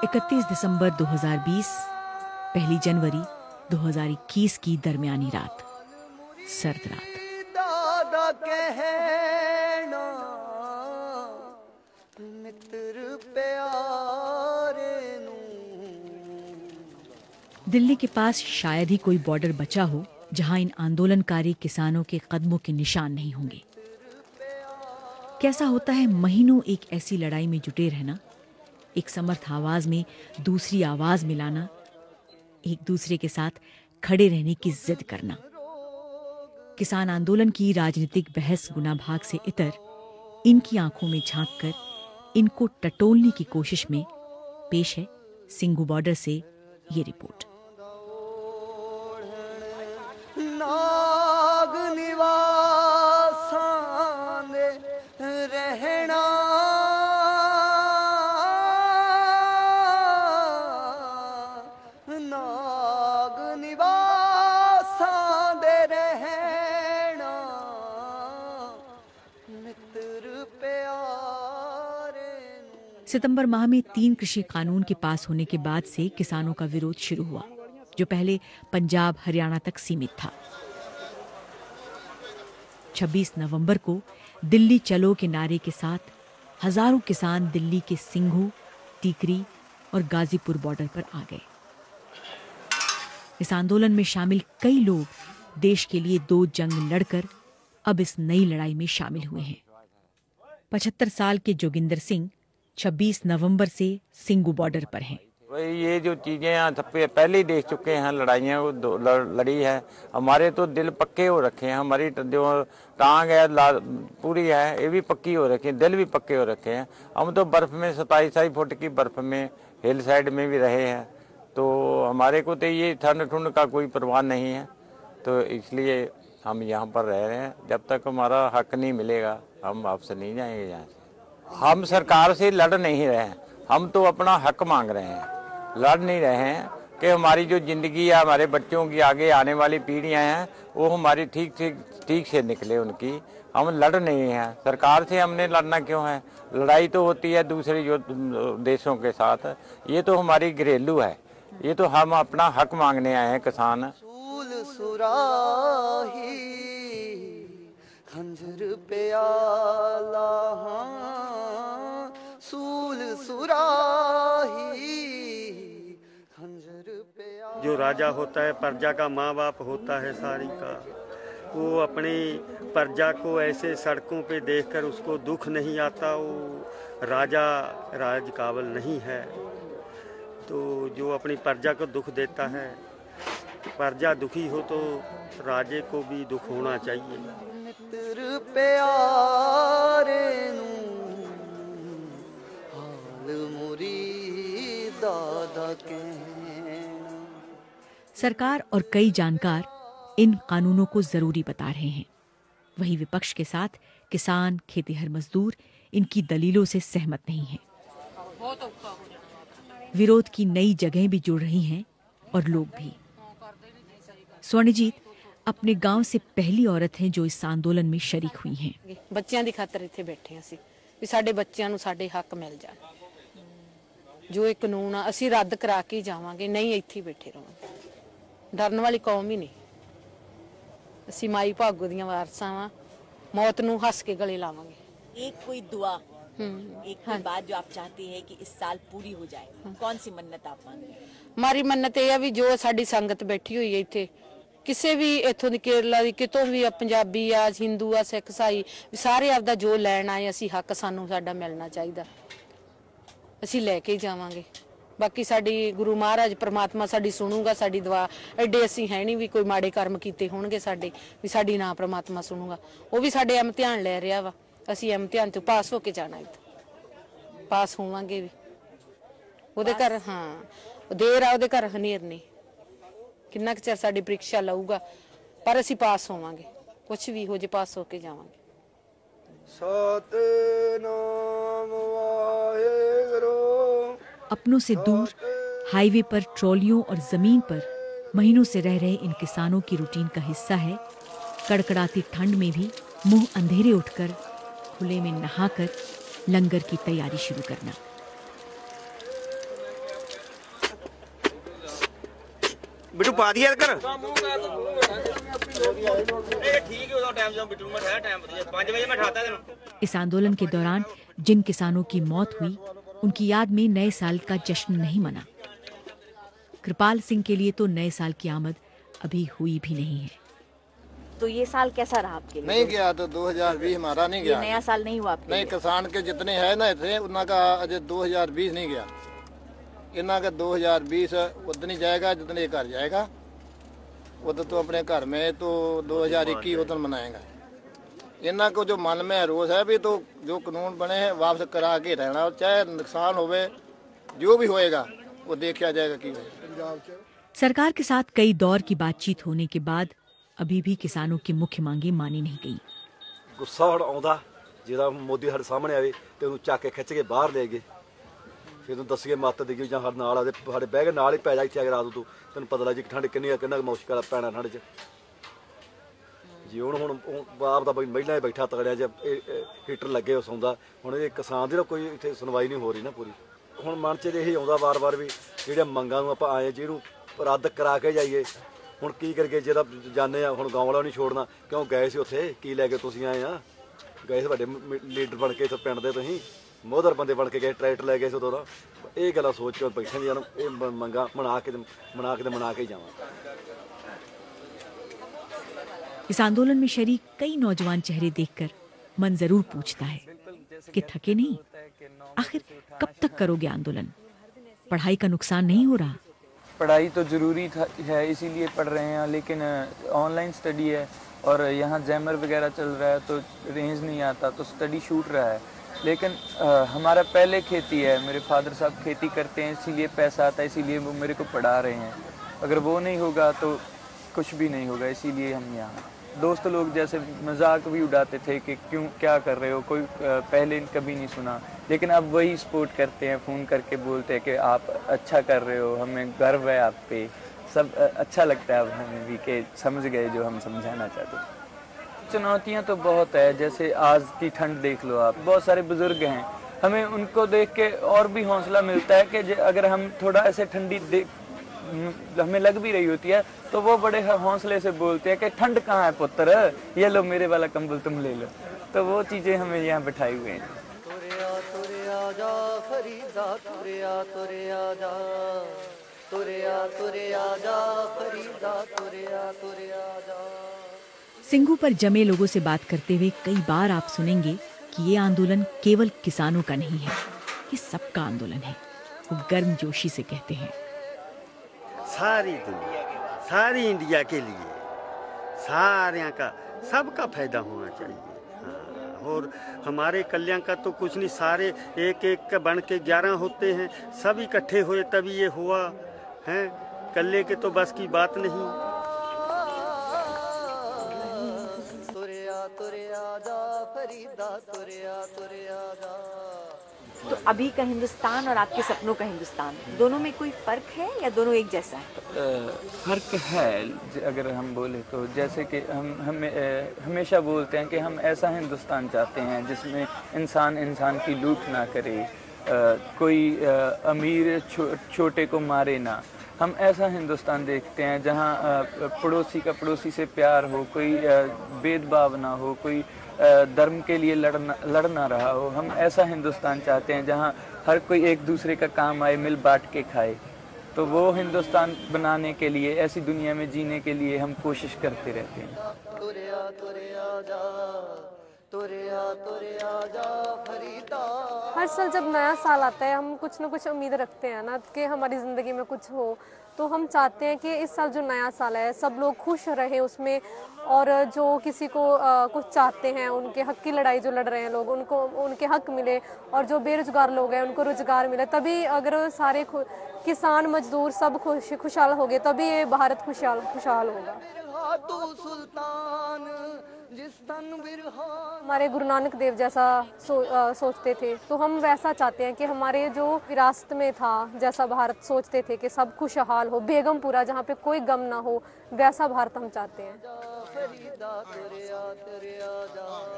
31 दिसंबर 2020, 1 जनवरी 2021 की दरमियानी रात, सर्द रात। दादा कहना मित्र प्यारे नू। दिल्ली के पास शायद ही कोई बॉर्डर बचा हो जहां इन आंदोलनकारी किसानों के कदमों के निशान नहीं होंगे। कैसा होता है महीनों एक ऐसी लड़ाई में जुटे रहना, एक समर्थ आवाज में दूसरी आवाज मिलाना, एक दूसरे के साथ खड़े रहने की जिद करना। किसान आंदोलन की राजनीतिक बहस गुनाभाग से इतर इनकी आंखों में झांक कर इनको टटोलने की कोशिश में पेश है सिंघू बॉर्डर से ये रिपोर्ट। नाग निवासां दे रहना, नाग निवासां दे रहना, मित्र प्यारे। सितंबर माह में 3 कृषि कानून के पास होने के बाद से किसानों का विरोध शुरू हुआ, जो पहले पंजाब हरियाणा तक सीमित था। 26 नवंबर को दिल्ली चलो के नारे के साथ हजारों किसान दिल्ली के सिंघू, टीकरी और गाजीपुर बॉर्डर पर आ गए। इस आंदोलन में शामिल कई लोग देश के लिए 2 जंग लड़कर अब इस नई लड़ाई में शामिल हुए हैं। 75 साल के जोगिंदर सिंह 26 नवंबर से सिंघू बॉर्डर पर हैं। ये जो चीजें हैं पहले ही देख चुके हैं, लड़ाइयाँ लड़ी है। हमारे तो दिल पक्के हो रखे हैं, हमारी जो टांग है पूरी है, ये भी पक्की हो रखी है, दिल भी पक्के हो रखे हैं। हम तो बर्फ में 27 फुट की बर्फ में हिल साइड में भी रहे हैं, तो हमारे को तो ये ठंड ठुंड का कोई परवाह नहीं है। तो इसलिए हम यहाँ पर रह रहे हैं। जब तक हमारा हक नहीं मिलेगा हम वापस नहीं जाएंगे यहाँ से। हम सरकार से लड़ नहीं रहे हैं, हम तो अपना हक मांग रहे हैं, लड़ नहीं रहे हैं कि हमारी जो जिंदगी है, हमारे बच्चों की आगे आने वाली पीढ़ियां हैं, वो हमारी ठीक से निकले उनकी। हम लड़ नहीं हैं, सरकार से हमने लड़ना क्यों है? लड़ाई तो होती है दूसरे जो देशों के साथ, ये तो हमारी घरेलू है, ये तो हम अपना हक मांगने आए हैं किसान। सूल सुराही खंजर प्याला, सूल सुराही खंजर प्याला। जो राजा होता है प्रजा का माँ बाप होता है सारी का, वो अपनी प्रजा को ऐसे सड़कों पे देखकर उसको दुख नहीं आता, वो राजा राज काबिल नहीं है। तो जो अपनी प्रजा को दुख देता है, प्रजा दुखी हो तो राजे को भी दुख होना चाहिए। मित्र प्यारे नू हाल मुरी दादा कहना। सरकार और कई जानकार इन कानूनों को जरूरी बता रहे हैं, वहीं विपक्ष के साथ किसान, खेतीहर मजदूर इनकी दलीलों से सहमत नहीं हैं। विरोध की नई जगहें भी जुड़ रही हैं और लोग भी। स्वर्णजीत अपने गांव से पहली औरत हैं जो इस आंदोलन में शरीक हुई हैं। ਬੱਚਿਆਂ ਦੀ ਖਾਤਰ ਇੱਥੇ ਬੈਠੇ ਅਸੀਂ ਵੀ ਸਾਡੇ ਬੱਚਿਆਂ ਨੂੰ ਸਾਡੇ ਹੱਕ ਮਿਲ ਜਾਣ। ਜੋ ਇਹ ਕਾਨੂੰਨ ਆ ਅਸੀਂ ਰੱਦ ਕਰਾ ਕੇ ਜਾਵਾਂਗੇ, ਨਹੀਂ ਇੱਥੇ ਬੈਠੇ ਰਹਾਂਗੇ। ਡਰਨ ਵਾਲੀ ਕੌਮ ਹੀ ਨਹੀਂ। ਅਸੀਂ ਮਾਈ ਭਾਗੋ ਦੀਆਂ ਵਾਰਸਾਂ ਵਾਂ, मौत ਨੂੰ ਹੱਸ ਕੇ ਗਲੇ ਲਾਵਾਂਗੇ। एक कोई दुआ, एक कोई बात जो आप चाहते हैं कि इस साल पूरी हो जाए, कौन सी मन्नत आप मांग रहे हैं? हमारी मन्नत ਇਹ ਆ ਵੀ ਜੋ ਸਾਡੀ ਸੰਗਤ ਬੈਠੀ ਹੋਈ ਹੈ ਇੱਥੇ, ਕਿਸੇ ਵੀ ਇੱਥੋਂ ਦੀ ਕੇਰਲਾ ਦੀ ਕਿਤੋਂ ਵੀ ਪੰਜਾਬੀ ਆ, ਹਿੰਦੂ ਆ, ਸਿੱਖ, ਈਸਾਈ, ਸਾਰੇ ਆਪਦਾ ਜੋ ਲੈਣ ਆਏ ਅਸੀਂ ਹੱਕ ਸਾਨੂੰ ਸਾਡਾ ਮਿਲਣਾ ਚਾਹੀਦਾ, ਅਸੀਂ ਲੈ ਕੇ ਜਾਵਾਂਗੇ। ਬਾਕੀ ਸਾਡੀ ਗੁਰੂ ਮਹਾਰਾਜ ਪ੍ਰਮਾਤਮਾ ਸਾਡੀ ਸੁਣੂਗਾ, ਸਾਡੀ ਦੁਆ। ਐਡੇ ਅਸੀਂ ਹੈ ਨਹੀਂ ਵੀ ਕੋਈ ਮਾੜੇ ਕਰਮ ਕੀਤੇ ਹੋਣਗੇ ਸਾਡੇ ਵੀ ਸਾਡੀ ਨਾ ਪ੍ਰਮਾਤਮਾ ਸੁਣੂਗਾ। ਉਹ ਵੀ ਸਾਡੇ ਇਮਤਿਹਾਨ ਲੈ ਰਿਹਾ ਵਾ, ਅਸੀਂ ਇਮਤਿਹਾਨ ਤੋਂ ਪਾਸ ਹੋ ਕੇ ਜਾਣਾ, ਪਾਸ ਹੋਵਾਂਗੇ ਵੀ। ਉਹਦੇ ਘਰ ਦੇਰ ਆ, ਉਹਦੇ ਘਰ ਹਨੇਰ ਨਹੀਂ। ਕਿੰਨਾ ਕੁ ਚਿਰ ਸਾਡੀ ਪ੍ਰੀਖਿਆ ਲਊਗਾ, ਪਰ ਅਸੀਂ ਪਾਸ ਹੋਵਾਂਗੇ, ਕੁਛ ਵੀ ਹੋ ਜੇ ਪਾਸ ਹੋ ਕੇ ਜਾਵਾਂਗੇ। सतनाम वाहेगुरु। अपनों से दूर हाईवे पर ट्रॉलियों और जमीन पर महीनों से रह रहे इन किसानों की रूटीन का हिस्सा है कड़कड़ाती ठंड में भी मुंह अंधेरे उठकर खुले में नहाकर लंगर की तैयारी शुरू करना। बिटू पा दिया कर इस आंदोलन के दौरान जिन किसानों की मौत हुई उनकी याद में नए साल का जश्न नहीं मना। कृपाल सिंह के लिए तो नए साल की आमद अभी हुई भी नहीं है। तो ये साल कैसा रहा आपके लिए? नहीं गया तो 2020 हमारा नहीं ये गया। नया साल नहीं हुआ आपके नहीं, लिए? किसान के जितने है ना थे उनका अजय 2020 नहीं गया। इन्ना का 2020 उतनी जाएगा जितने घर जाएगा। उधर तो अपने घर में तो 2021 उधर मनाएगा। इन्ना को जो मन में रोष है भी तो जो कानून बने हैं वापस करा के रहना, और चाहे नुकसान होवे जो भी होएगा वो देखा जाएगा कि सरकार के साथ कई दौर की बातचीत होने के बाद अभी भी किसानों की मुख्य मांगे मानी नहीं गई। गुस्सा ਹੁਣ ਆਉਂਦਾ ਜਿਹੜਾ ਮੋਦੀ ਸਾਡੇ ਸਾਹਮਣੇ ਆਵੇ ਤੇ ਉਹਨੂੰ ਚੱਕ ਕੇ ਖਿੱਚ ਕੇ ਬਾਹਰ ਲੈ ਗਏ, ਫਿਰ ਉਹਨੂੰ ਦੱਸੀਏ ਮੱਤ ਦੇਗੀ ਜਾਂ ਸਾਡੇ ਨਾਲ ਆਦੇ ਸਾਡੇ ਬਹਿ ਕੇ ਨਾਲ ਹੀ ਪੈ ਜਾ ਇੱਥੇ ਅਗਰ ਰਾਤ ਨੂੰ ਤੈਨੂੰ ਪਤਾ ਲੱਗ ਜੀ ਠੰਡ ਕਿੰਨੀ ਆ, ਕਿੰਨਾ ਮੁਸ਼ਕਲ ਪੈਣਾ ਠੰਡ 'ਚ ਜੀ। ਹੁਣ ਬਾਪ ਦਾ ਮਹਿਲਾ ਬੈਠਾ ਤਗੜਿਆ ਜੇ ਹੀਟਰ ਲੱਗੇ ਉਹ ਸੌਂਦਾ। ਹੁਣ ਇਹ ਕਿਸਾਨ ਦੀ ਕੋਈ ਇੱਥੇ ਸੁਣਵਾਈ ਨਹੀਂ ਹੋ ਰਹੀ ਨਾ ਪੂਰੀ। ਹੁਣ ਮਨ 'ਚ ਇਹ ਆਉਂਦਾ ਵਾਰ-ਵਾਰ ਵੀ ਜਿਹੜੀਆਂ ਮੰਗਾਂ ਨੂੰ ਆਪਾਂ ਆਏ ਜਿਹਨੂੰ ਰੱਦ ਕਰਾ ਕੇ ਜਾਈਏ। ਹੁਣ ਕੀ ਕਰਕੇ ਜਿਹਦਾ ਜਾਣੇ ਆ ਹੁਣ ਗਾਂਵ ਵਾਲਾ ਨਹੀਂ ਛੋੜਨਾ, ਕਿਉਂ ਗਏ ਸੀ ਉੱਥੇ ਕੀ ਲੈ ਕੇ ਤੁਸੀਂ ਆਏ ਆ? ਗਏ ਸੀ ਵੱਡੇ ਲੀਡਰ ਬਣ ਕੇ ਇੱਥੇ ਪਿੰਡ ਦੇ, ਤੁਸੀਂ ਮੋਹਦਰ ਬੰਦੇ ਬਣ ਕੇ ਗਏ, ਟਰੈਕਟਰ ਲੈ ਗਏ ਸੀ ਉਦੋਂ ਦਾ। ਇਹ ਗੱਲਾਂ ਸੋਚ ਕੇ ਬੈਠੇ ਜੀ ਇਹ ਮੰਗਾਂ ਮਨਾ ਕੇ ਹੀ ਜਾਵਾਂ। इस आंदोलन में शरीक कई नौजवान चेहरे देखकर मन जरूर पूछता है कि थके नहीं? आखिर कब तक करोगे आंदोलन? पढ़ाई का नुकसान नहीं हो रहा? पढ़ाई तो ज़रूरी है इसीलिए पढ़ रहे हैं, लेकिन ऑनलाइन स्टडी है और यहाँ जैमर वगैरह चल रहा है तो रेंज नहीं आता तो स्टडी छूट रहा है। लेकिन हमारा पहले खेती है, मेरे फादर साहब खेती करते हैं इसीलिए पैसा आता है, इसीलिए वो मेरे को पढ़ा रहे हैं। अगर वो नहीं होगा तो कुछ भी नहीं होगा, इसीलिए हम यहाँ। दोस्त लोग जैसे मजाक भी उड़ाते थे कि क्यों क्या कर रहे हो, कोई पहले कभी नहीं सुना, लेकिन अब वही सपोर्ट करते हैं, फ़ोन करके बोलते हैं कि आप अच्छा कर रहे हो, हमें गर्व है आप पे। सब अच्छा लगता है अब हमें भी कि समझ गए जो हम समझाना चाहते हैं। चुनौतियाँ तो बहुत है, जैसे आज की ठंड देख लो आप, बहुत सारे बुज़ुर्ग हैं, हमें उनको देख के और भी हौसला मिलता है कि अगर हम थोड़ा ऐसे ठंडी हमें लग भी रही होती है तो वो बड़े हौसले से बोलते हैं कि ठंड कहाँ है पुत्र, ये लो मेरे वाला कंबल तुम ले लो। तो वो चीज़ें हमें यहाँ बिठाई हुए हैं। तुरिया तुरिया जा फरीदा, तुरिया तुरिया जा, तुरिया तुरिया जा फरीदा, तुरिया तुरिया जा। सिंघू पर जमे लोगों से बात करते हुए कई बार आप सुनेंगे कि ये आंदोलन केवल किसानों का नहीं है, ये सबका आंदोलन है। वो गर्मजोशी से कहते हैं सारी दुनिया, सारी इंडिया के लिए, सारे का सबका फायदा होना चाहिए। हाँ, और हमारे कल्याण का तो कुछ नहीं, सारे एक एक का बन के 11 होते हैं, सब इकट्ठे हुए तभी ये हुआ है। कल्ले के तो बस की बात नहीं। तुरिया तुरिया जा फरीदा, तुरिया तुरिया जा। तो अभी का हिंदुस्तान और आपके सपनों का हिंदुस्तान, दोनों में कोई फर्क है या दोनों एक जैसा है? फ़र्क है अगर हम बोले तो, जैसे कि हम हमेशा बोलते हैं कि हम ऐसा हिंदुस्तान चाहते हैं जिसमें इंसान की लूट ना करे, कोई अमीर छोटे को मारे ना। हम ऐसा हिंदुस्तान देखते हैं जहाँ पड़ोसी का पड़ोसी से प्यार हो, कोई भेदभाव ना हो, कोई धर्म के लिए लड़ना रहा हो। हम ऐसा हिंदुस्तान चाहते हैं जहाँ हर कोई एक दूसरे का काम आए, मिल बांट के खाए। तो वो हिंदुस्तान बनाने के लिए, ऐसी दुनिया में जीने के लिए हम कोशिश करते रहते हैं। तुरिया तुरिया जा, तुरिया तुरिया जा फरीदा। हर साल जब नया साल आता है हम कुछ ना कुछ उम्मीद रखते हैं ना कि हमारी ज़िंदगी में कुछ हो, तो हम चाहते हैं कि इस साल जो नया साल है सब लोग खुश रहें उसमें, और जो किसी को कुछ चाहते हैं उनके हक की लड़ाई जो लड़ रहे हैं लोग, उनको उनके हक मिले, और जो बेरोजगार लोग हैं उनको रोजगार मिले। तभी अगर सारे किसान मजदूर सब खुशहाल हो गए तभी ये भारत खुशहाल होगा। हमारे गुरु नानक देव जैसा सोचते थे, तो हम वैसा चाहते हैं कि हमारे जो विरासत में था, जैसा भारत सोचते थे कि सब खुशहाल हो, बेगमपुरा जहाँ पे कोई गम ना हो, वैसा भारत हम चाहते हैं।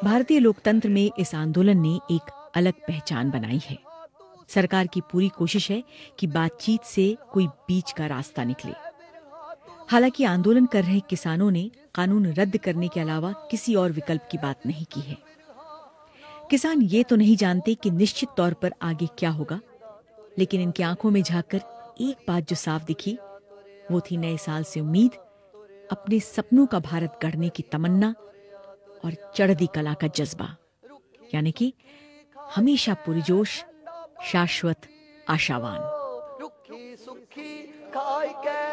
भारतीय लोकतंत्र में इस आंदोलन ने एक अलग पहचान बनाई है। सरकार की पूरी कोशिश है कि बातचीत से कोई बीच का रास्ता निकले। हालांकि आंदोलन कर रहे किसानों ने कानून रद्द करने के अलावा किसी और विकल्प की बात नहीं की है। किसान ये तो नहीं जानते कि निश्चित तौर पर आगे क्या होगा, लेकिन इनकी आंखों में झांककर एक बात जो साफ दिखी वो थी नए साल से उम्मीद, अपने सपनों का भारत गढ़ने की तमन्ना और चढ़ती कला का जज्बा, यानी कि हमेशा पुरजोश, शाश्वत, आशावान। रुखी सुखी खाई के